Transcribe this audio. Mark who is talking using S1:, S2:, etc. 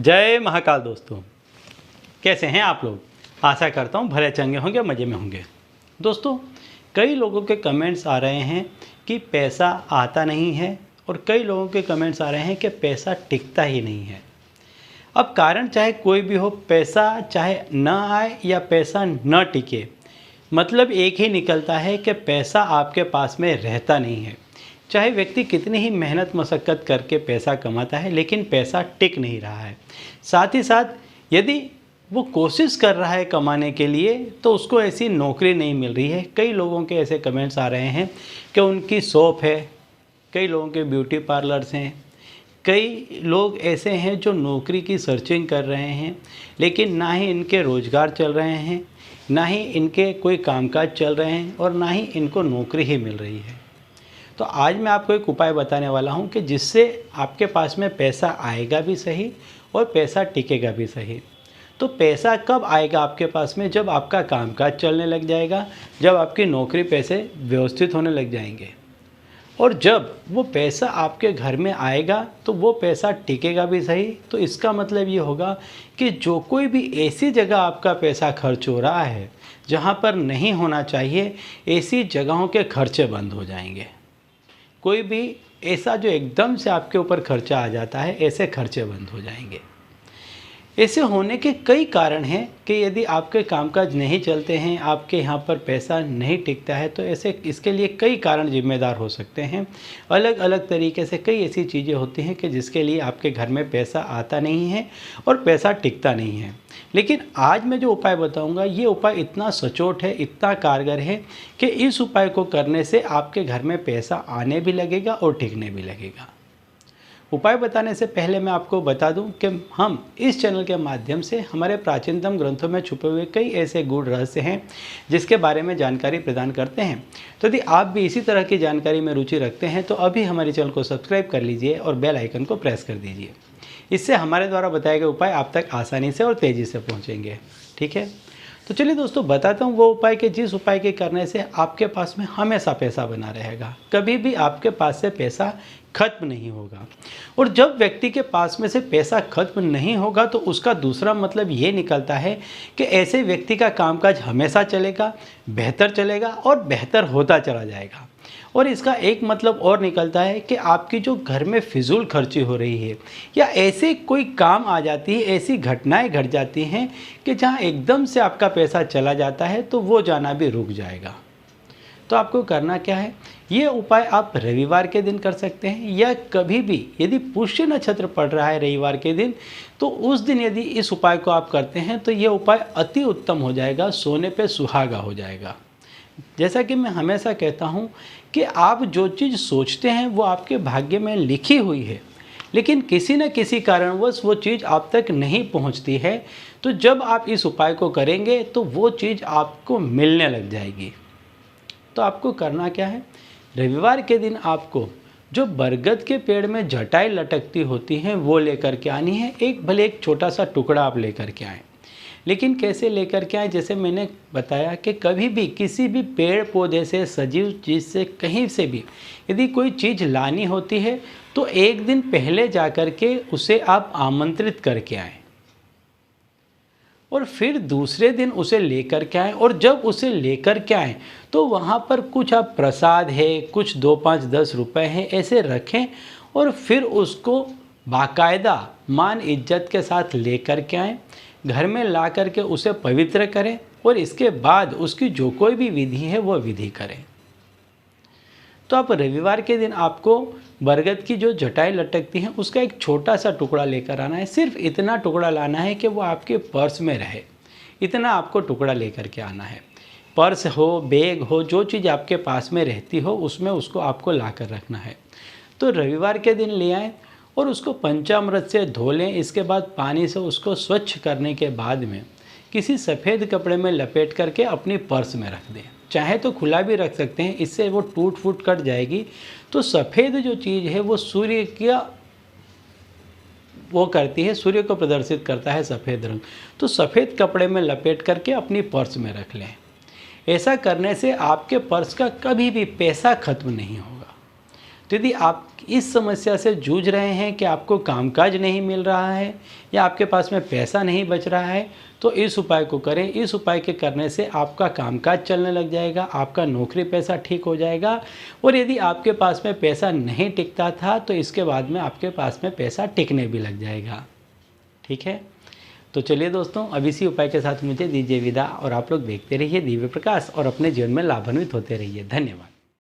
S1: जय महाकाल दोस्तों, कैसे हैं आप लोग। आशा करता हूँ भले चंगे होंगे, मज़े में होंगे। दोस्तों, कई लोगों के कमेंट्स आ रहे हैं कि पैसा आता नहीं है और कई लोगों के कमेंट्स आ रहे हैं कि पैसा टिकता ही नहीं है। अब कारण चाहे कोई भी हो, पैसा चाहे न आए या पैसा न टिके, मतलब एक ही निकलता है कि पैसा आपके पास में रहता नहीं है। चाहे व्यक्ति कितनी ही मेहनत मशक्क़त करके पैसा कमाता है, लेकिन पैसा टिक नहीं रहा है। साथ ही साथ यदि वो कोशिश कर रहा है कमाने के लिए तो उसको ऐसी नौकरी नहीं मिल रही है। कई लोगों के ऐसे कमेंट्स आ रहे हैं कि उनकी शॉप है, कई लोगों के ब्यूटी पार्लर्स हैं, कई लोग ऐसे हैं जो नौकरी की सर्चिंग कर रहे हैं, लेकिन ना ही इनके रोज़गार चल रहे हैं, ना ही इनके कोई कामकाज चल रहे हैं और ना ही इनको नौकरी ही मिल रही है। तो आज मैं आपको एक उपाय बताने वाला हूं कि जिससे आपके पास में पैसा आएगा भी सही और पैसा टिकेगा भी सही। तो पैसा कब आएगा आपके पास में? जब आपका कामकाज चलने लग जाएगा, जब आपकी नौकरी पैसे व्यवस्थित होने लग जाएंगे। और जब वो पैसा आपके घर में आएगा तो वो पैसा टिकेगा भी सही। तो इसका मतलब ये होगा कि जो कोई भी ऐसी जगह आपका पैसा खर्च हो रहा है जहाँ पर नहीं होना चाहिए, ऐसी जगहों के खर्चे बंद हो जाएंगे। कोई भी ऐसा जो एकदम से आपके ऊपर खर्चा आ जाता है, ऐसे खर्चे बंद हो जाएंगे। ऐसे होने के कई कारण हैं कि यदि आपके कामकाज नहीं चलते हैं, आपके यहाँ पर पैसा नहीं टिकता है, तो ऐसे इसके लिए कई कारण जिम्मेदार हो सकते हैं। अलग अलग तरीके से कई ऐसी चीज़ें होती हैं कि जिसके लिए आपके घर में पैसा आता नहीं है और पैसा टिकता नहीं है। लेकिन आज मैं जो उपाय बताऊंगा, ये उपाय इतना सचोट है, इतना कारगर है कि इस उपाय को करने से आपके घर में पैसा आने भी लगेगा और टिकने भी लगेगा। उपाय बताने से पहले मैं आपको बता दूं कि हम इस चैनल के माध्यम से हमारे प्राचीनतम ग्रंथों में छुपे हुए कई ऐसे गूढ़ रहस्य हैं जिसके बारे में जानकारी प्रदान करते हैं। तो यदि आप भी इसी तरह की जानकारी में रुचि रखते हैं तो अभी हमारे चैनल को सब्सक्राइब कर लीजिए और बेल आइकन को प्रेस कर दीजिए। इससे हमारे द्वारा बताए गए उपाय आप तक आसानी से और तेज़ी से पहुँचेंगे। ठीक है, तो चलिए दोस्तों, बताता हूँ वो उपाय कि जिस उपाय के करने से आपके पास में हमेशा पैसा बना रहेगा, कभी भी आपके पास से पैसा खत्म नहीं होगा। और जब व्यक्ति के पास में से पैसा खत्म नहीं होगा तो उसका दूसरा मतलब ये निकलता है कि ऐसे व्यक्ति का कामकाज हमेशा चलेगा, बेहतर चलेगा और बेहतर होता चला जाएगा। और इसका एक मतलब और निकलता है कि आपकी जो घर में फिजूल खर्ची हो रही है या ऐसे कोई काम आ जाती है, ऐसी घटनाएं घट जाती हैं कि जहां एकदम से आपका पैसा चला जाता है, तो वो जाना भी रुक जाएगा। तो आपको करना क्या है? ये उपाय आप रविवार के दिन कर सकते हैं या कभी भी यदि पुष्य नक्षत्र पड़ रहा है रविवार के दिन, तो उस दिन यदि इस उपाय को आप करते हैं तो ये उपाय अति उत्तम हो जाएगा, सोने पे सुहागा हो जाएगा। जैसा कि मैं हमेशा कहता हूँ कि आप जो चीज़ सोचते हैं वो आपके भाग्य में लिखी हुई है, लेकिन किसी न किसी कारणवश वो चीज़ आप तक नहीं पहुँचती है। तो जब आप इस उपाय को करेंगे तो वो चीज़ आपको मिलने लग जाएगी। तो आपको करना क्या है? रविवार के दिन आपको जो बरगद के पेड़ में जटाई लटकती होती हैं वो लेकर के आनी है। भले एक छोटा सा टुकड़ा आप लेकर के आएँ, लेकिन कैसे लेकर के आए? जैसे मैंने बताया कि कभी भी किसी भी पेड़ पौधे से, सजीव चीज़ से, कहीं से भी यदि कोई चीज़ लानी होती है तो एक दिन पहले जा कर के उसे आप आमंत्रित करके आएँ और फिर दूसरे दिन उसे लेकर के आएँ। और जब उसे लेकर के आएँ तो वहाँ पर कुछ आप प्रसाद है, कुछ 2, 5, 10 रुपए हैं, ऐसे रखें और फिर उसको बाकायदा मान इज्जत के साथ लेकर के आएँ, घर में ला करके उसे पवित्र करें और इसके बाद उसकी जो कोई भी विधि है वो विधि करें। तो आप रविवार के दिन आपको बरगद की जो जटाई लटकती है उसका एक छोटा सा टुकड़ा लेकर आना है। सिर्फ इतना टुकड़ा लाना है कि वो आपके पर्स में रहे, इतना आपको टुकड़ा लेकर के आना है। पर्स हो, बैग हो, जो चीज़ आपके पास में रहती हो उसमें उसको आपको ला कर रखना है। तो रविवार के दिन ले आएँ और उसको पंचामृत से धो लें। इसके बाद पानी से उसको स्वच्छ करने के बाद में किसी सफ़ेद कपड़े में लपेट करके अपनी पर्स में रख दें। चाहे तो खुला भी रख सकते हैं, इससे वो टूट फूट कट जाएगी। तो सफ़ेद जो चीज़ है वो सूर्य का वो करती है, सूर्य को प्रदर्शित करता है सफ़ेद रंग। तो सफ़ेद कपड़े में लपेट करके अपनी पर्स में रख लें। ऐसा करने से आपके पर्स का कभी भी पैसा खत्म नहीं होगा। तो यदि आप इस समस्या से जूझ रहे हैं कि आपको कामकाज नहीं मिल रहा है या आपके पास में पैसा नहीं बच रहा है, तो इस उपाय को करें। इस उपाय के करने से आपका कामकाज चलने लग जाएगा, आपका नौकरी पैसा ठीक हो जाएगा। और यदि आपके पास में पैसा नहीं टिकता था तो इसके बाद में आपके पास में पैसा टिकने भी लग जाएगा। ठीक है, तो चलिए दोस्तों, अब इसी उपाय के साथ मुझे दीजिए विदा और आप लोग देखते रहिए दिव्य प्रकाश और अपने जीवन में लाभान्वित होते रहिए। धन्यवाद।